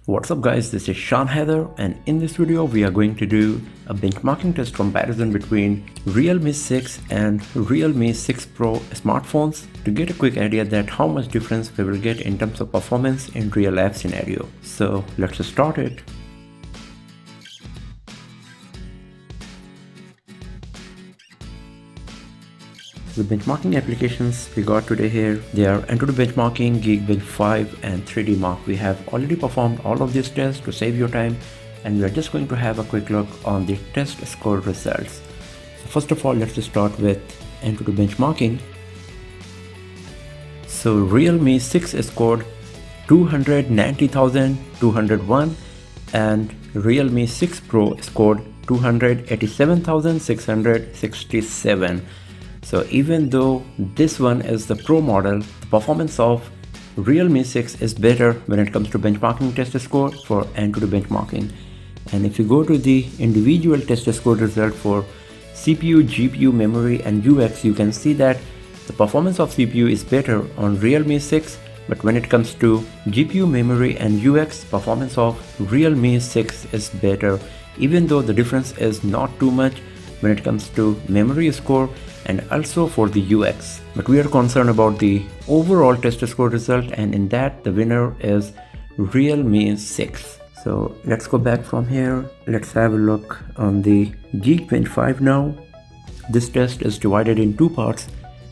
What's up guys, this is Sean Heather, and in this video we are going to do a benchmarking test comparison between Realme 6 and Realme 6 Pro smartphones to get a quick idea that how much difference we will get in terms of performance in real life scenario. So let's start it. The benchmarking applications we got today here, they are Antutu benchmarking, Geekbench 5 and 3D Mark. We have already performed all of these tests to save your time, and we are just going to have a quick look on the test score results. So first of all, let's start with Antutu benchmarking. So Realme 6 scored 290,201 and Realme 6 Pro scored 287,667. So even though this one is the Pro model, the performance of Realme 6 is better when it comes to benchmarking test score for Antutu benchmarking. And if you go to the individual test score result for CPU, GPU, memory and UX, you can see that the performance of CPU is better on Realme 6, but when it comes to GPU, memory and UX, performance of Realme 6 is better, even though the difference is not too much when it comes to memory score and also for the UX. But we are concerned about the overall test score result, and in that the winner is Realme 6. So let's go back from here. Let's have a look on the Geekbench 5 now. This test is divided in two parts,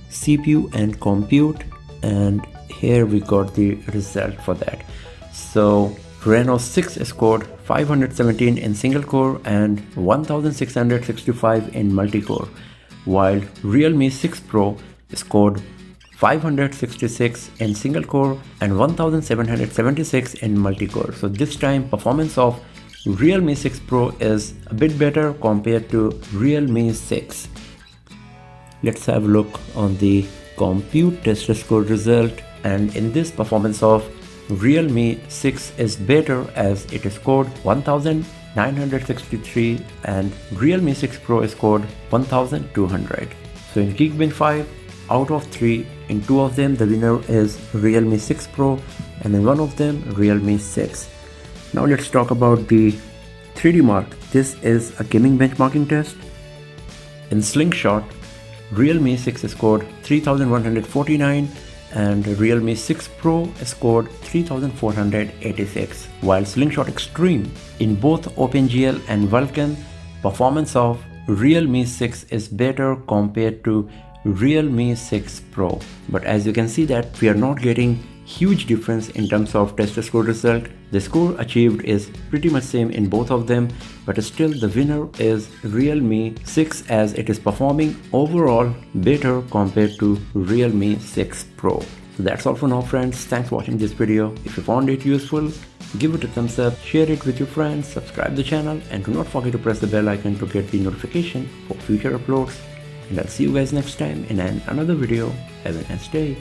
CPU and compute, and here we got the result for that. So Reno 6 scored 517 in single core and 1665 in multi-core, while Realme 6 Pro scored 566 in single core and 1776 in multi-core. So this time performance of Realme 6 Pro is a bit better compared to Realme 6. Let's have a look on the compute test score result, and in this performance of Realme 6 is better as it scored 1963 and Realme 6 Pro scored 1200. So in Geekbench 5, out of 3, in 2 of them the winner is Realme 6 Pro and in 1 of them Realme 6. Now let's talk about the 3D Mark. This is a gaming benchmarking test. In Slingshot, Realme 6 scored 3149 and Realme 6 Pro scored 3486, while Slingshot Extreme, in both OpenGL and Vulkan, performance of Realme 6 is better compared to Realme 6 Pro. But as you can see that we are not getting huge difference in terms of test score result. The score achieved is pretty much same in both of them, but still the winner is Realme 6 as it is performing overall better compared to Realme 6 Pro. So that's all for now friends. Thanks for watching this video. If you found it useful, give it a thumbs up, share it with your friends, subscribe the channel, and do not forget to press the bell icon to get the notification for future uploads. And I'll see you guys next time in another video. Have a nice day.